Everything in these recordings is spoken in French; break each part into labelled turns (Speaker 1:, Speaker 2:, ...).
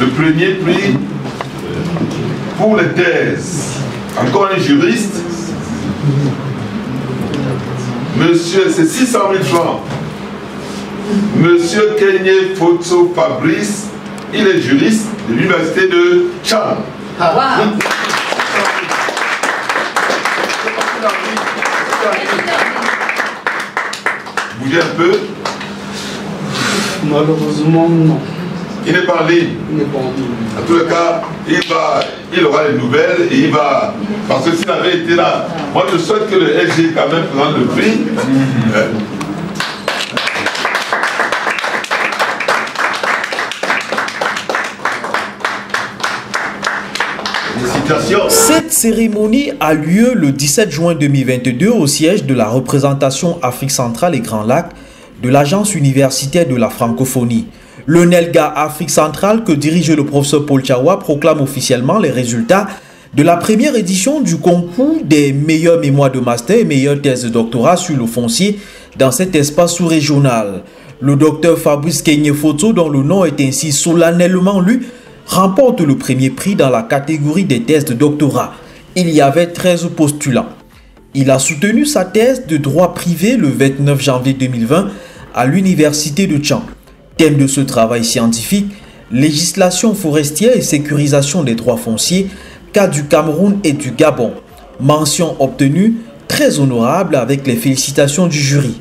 Speaker 1: Le premier prix pour les thèses. Encore un juriste. Monsieur, c'est 600 000 francs. Monsieur Kenye Fotso Fabrice, il est juriste de l'université de Tchad.
Speaker 2: Wow.
Speaker 1: Bougez un peu.
Speaker 3: Malheureusement, non.
Speaker 1: Il n'est pas en ligne.
Speaker 3: Il n'est pas en ligne.
Speaker 1: En tout cas, il aura les nouvelles et il va. Parce que s'il avait été là, moi je souhaite que le SG quand même prenne le prix.
Speaker 4: Cette cérémonie a lieu le 17 juin 2022 au siège de la représentation Afrique centrale et Grand Lac de l'Agence universitaire de la francophonie. Le NELGA Afrique centrale que dirige le professeur Paul Tchawa proclame officiellement les résultats de la première édition du concours des meilleures mémoires de master et meilleures thèses de doctorat sur le foncier dans cet espace sous-régional. Le docteur Fabrice Kenye Fotso, dont le nom est ainsi solennellement lu, remporte le premier prix dans la catégorie des thèses de doctorat. Il y avait 13 postulants. Il a soutenu sa thèse de droit privé le 29 janvier 2020 à l'université de Tchang. Thème de ce travail scientifique, législation forestière et sécurisation des droits fonciers, cas du Cameroun et du Gabon. Mention obtenue, très honorable avec les félicitations du jury.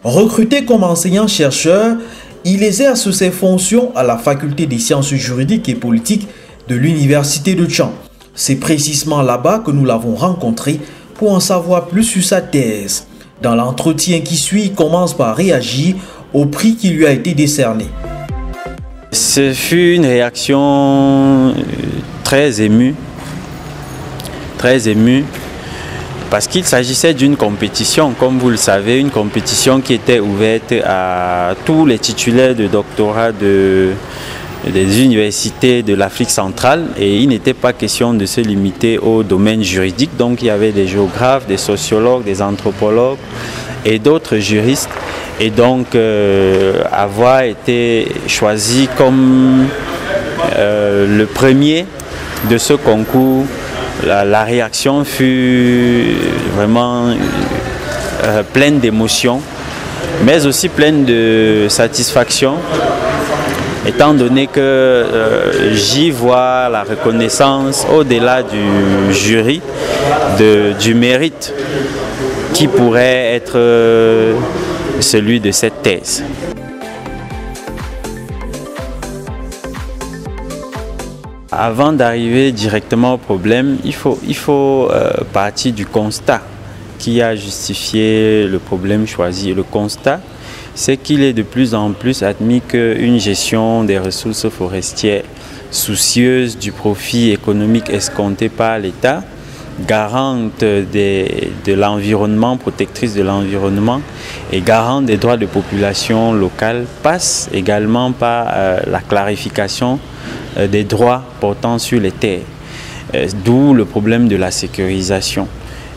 Speaker 4: Recruté comme enseignant-chercheur, il exerce ses fonctions à la faculté des sciences juridiques et politiques de l'université de Tchang. C'est précisément là-bas que nous l'avons rencontré pour en savoir plus sur sa thèse. Dans l'entretien qui suit, il commence par réagir au prix qui lui a été décerné.
Speaker 5: Ce fut une réaction très émue, parce qu'il s'agissait d'une compétition, comme vous le savez, une compétition qui était ouverte à tous les titulaires de doctorat des universités de l'Afrique centrale, et il n'était pas question de se limiter au domaine juridique. Donc il y avait des géographes, des sociologues, des anthropologues et d'autres juristes. Et donc avoir été choisi comme le premier de ce concours, la réaction fut vraiment pleine d'émotions, mais aussi pleine de satisfaction, étant donné que j'y vois la reconnaissance au-delà du jury, du mérite qui pourrait être celui de cette thèse. Avant d'arriver directement au problème, il faut partir du constat qui a justifié le problème choisi. Le constat, c'est qu'il est de plus en plus admis qu'une gestion des ressources forestières soucieuse du profit économique escompté par l'État, garante de l'environnement, protectrice de l'environnement et garante des droits de population locale, passe également par la clarification des droits portant sur les terres, d'où le problème de la sécurisation.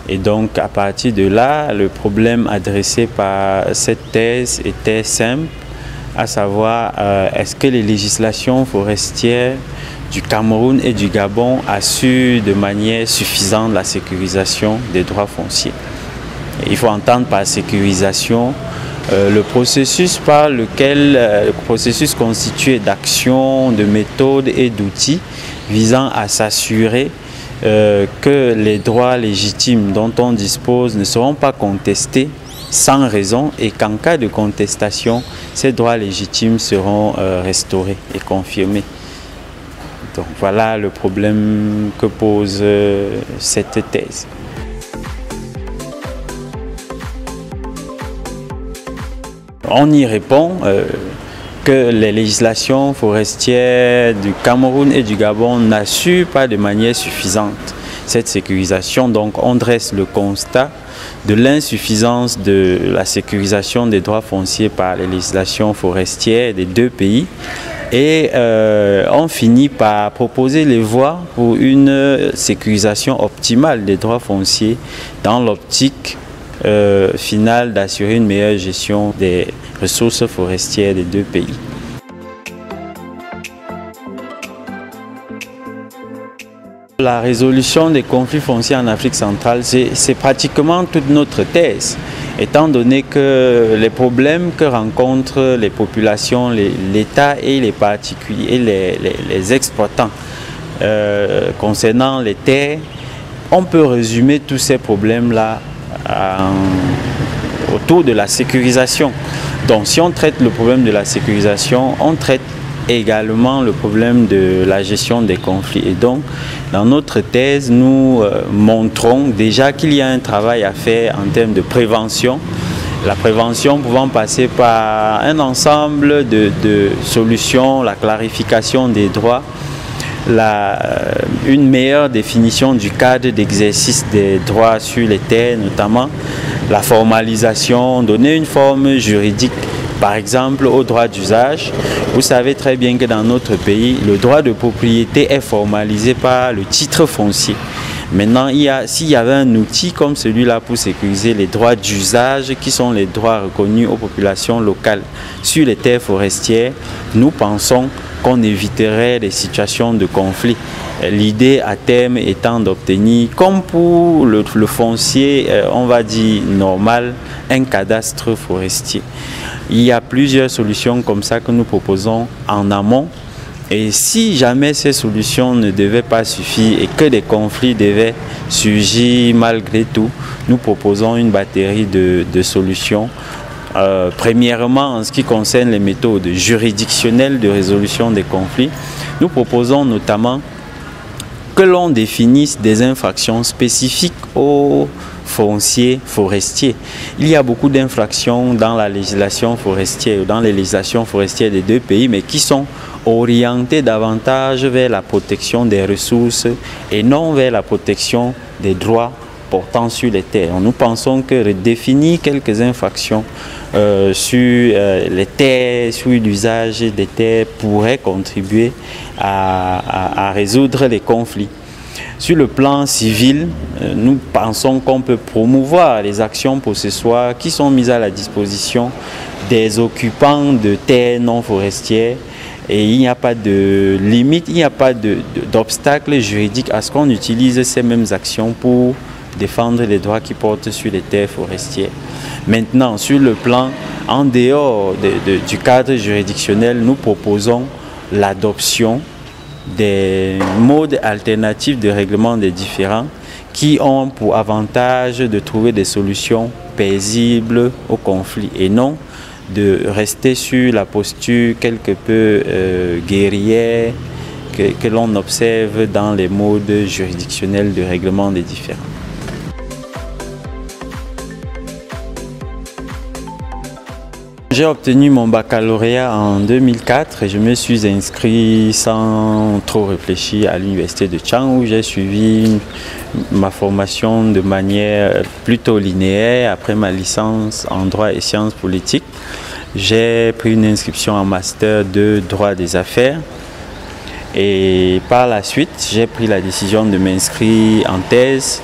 Speaker 5: Et donc à partir de là, le problème adressé par cette thèse était simple, à savoir est-ce que les législations forestières du Cameroun et du Gabon assurent de manière suffisante la sécurisation des droits fonciers. Et il faut entendre par sécurisation le processus par lequel le processus constitué d'actions, de méthodes et d'outils visant à s'assurer que les droits légitimes dont on dispose ne seront pas contestés sans raison et qu'en cas de contestation, ces droits légitimes seront restaurés et confirmés. Donc voilà le problème que pose cette thèse. On y répond que les législations forestières du Cameroun et du Gabon n'assurent pas de manière suffisante cette sécurisation. Donc on dresse le constat de l'insuffisance de la sécurisation des droits fonciers par les législations forestières des deux pays. Et on finit par proposer les voies pour une sécurisation optimale des droits fonciers dans l'optique finale d'assurer une meilleure gestion des ressources forestières des deux pays. La résolution des conflits fonciers en Afrique centrale, c'est pratiquement toute notre thèse, étant donné que les problèmes que rencontrent les populations, l'État et les particuliers, les exploitants concernant les terres, on peut résumer tous ces problèmes-là autour de la sécurisation. Donc si on traite le problème de la sécurisation, on traite également le problème de la gestion des conflits. Et donc, dans notre thèse, nous montrons déjà qu'il y a un travail à faire en termes de prévention. La prévention pouvant passer par un ensemble de solutions, la clarification des droits, une meilleure définition du cadre d'exercice des droits sur les terres, notamment la formalisation, donner une forme juridique. Par exemple, au droit d'usage, vous savez très bien que dans notre pays, le droit de propriété est formalisé par le titre foncier. Maintenant, s'il y avait un outil comme celui-là pour sécuriser les droits d'usage, qui sont les droits reconnus aux populations locales sur les terres forestières, nous pensons qu'on éviterait des situations de conflit. L'idée à terme étant d'obtenir, comme pour le foncier, on va dire normal, un cadastre forestier. Il y a plusieurs solutions comme ça que nous proposons en amont. Et si jamais ces solutions ne devaient pas suffire et que des conflits devaient surgir malgré tout, nous proposons une batterie de solutions. Premièrement, en ce qui concerne les méthodes juridictionnelles de résolution des conflits, nous proposons notamment que l'on définisse des infractions spécifiques aux fonciers forestiers. Il y a beaucoup d'infractions dans la législation forestière, dans les législations forestières des deux pays, mais qui sont orientées davantage vers la protection des ressources et non vers la protection des droits portant sur les terres. Nous pensons que redéfinir quelques infractions sur les terres, sur l'usage des terres pourrait contribuer à résoudre les conflits. Sur le plan civil, nous pensons qu'on peut promouvoir les actions possessoires qui sont mises à la disposition des occupants de terres non forestières. Et il n'y a pas de limite, il n'y a pas d'obstacle juridique à ce qu'on utilise ces mêmes actions pour défendre les droits qui portent sur les terres forestières. Maintenant, sur le plan en dehors du cadre juridictionnel, nous proposons l'adoption des modes alternatifs de règlement des différends qui ont pour avantage de trouver des solutions paisibles au conflit et non de rester sur la posture quelque peu guerrière que l'on observe dans les modes juridictionnels de règlement des différends. J'ai obtenu mon baccalauréat en 2004 et je me suis inscrit sans trop réfléchir à l'université de Tchang où j'ai suivi ma formation de manière plutôt linéaire. Après ma licence en droit et sciences politiques, j'ai pris une inscription en master de droit des affaires et par la suite j'ai pris la décision de m'inscrire en thèse.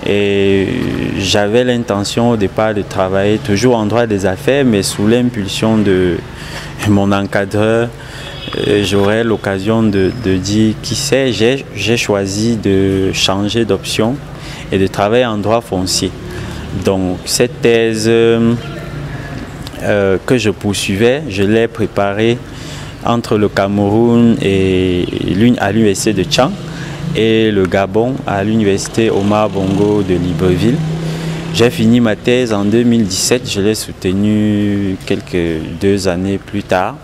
Speaker 5: Et j'avais l'intention au départ de travailler toujours en droit des affaires, mais sous l'impulsion de mon encadreur, j'aurai l'occasion de dire, qui sait, j'ai choisi de changer d'option et de travailler en droit foncier. Donc cette thèse que je poursuivais, je l'ai préparée entre le Cameroun et à l'université de Tchang et le Gabon à l'université Omar Bongo de Libreville. J'ai fini ma thèse en 2017, je l'ai soutenue deux années plus tard.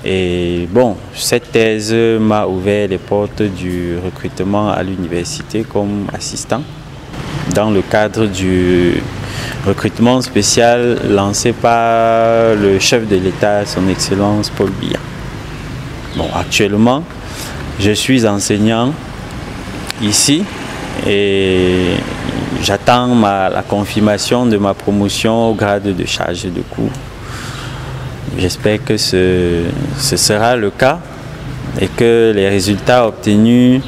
Speaker 5: Et bon, cette thèse m'a ouvert les portes du recrutement à l'université comme assistant dans le cadre recrutement spécial lancé par le chef de l'État, son Excellence Paul Biya. Bon, actuellement, je suis enseignant ici et j'attends la confirmation de ma promotion au grade de chargé de cours. J'espère que ce sera le cas et que les résultats obtenus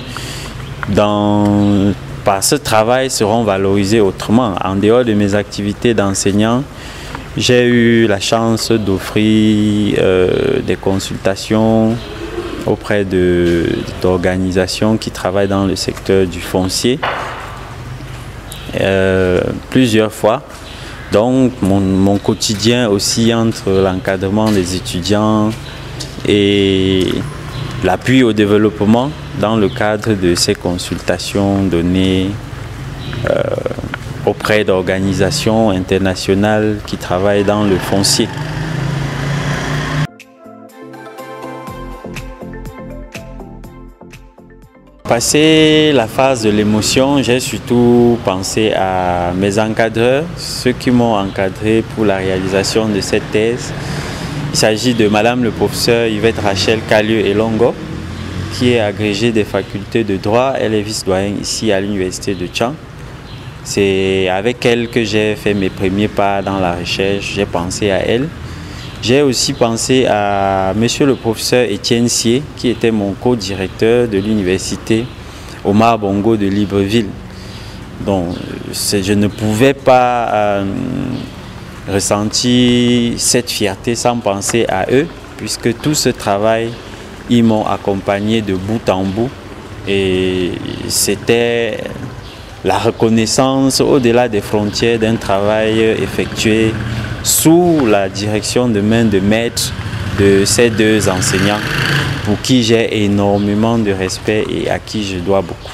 Speaker 5: par ce travail seront valorisés autrement. En dehors de mes activités d'enseignant, j'ai eu la chance d'offrir des consultations auprès d'organisations qui travaillent dans le secteur du foncier plusieurs fois. Donc mon quotidien aussi entre l'encadrement des étudiants et l'appui au développement dans le cadre de ces consultations données auprès d'organisations internationales qui travaillent dans le foncier. Passé la phase de l'émotion, j'ai surtout pensé à mes encadreurs, ceux qui m'ont encadré pour la réalisation de cette thèse. Il s'agit de Madame le professeur Yvette Rachel Kalieu-Elongo, qui est agrégée des facultés de droit. Elle est vice-doyenne ici à l'université de Tchang. C'est avec elle que j'ai fait mes premiers pas dans la recherche. J'ai pensé à elle. J'ai aussi pensé à monsieur le professeur Étienne Sié, qui était mon co-directeur de l'université Omar Bongo de Libreville. Donc, je ne pouvais pas ressentir cette fierté sans penser à eux, puisque tout ce travail, ils m'ont accompagné de bout en bout. Et c'était la reconnaissance au-delà des frontières d'un travail effectué sous la direction de main de maître de ces deux enseignants pour qui j'ai énormément de respect et à qui je dois beaucoup.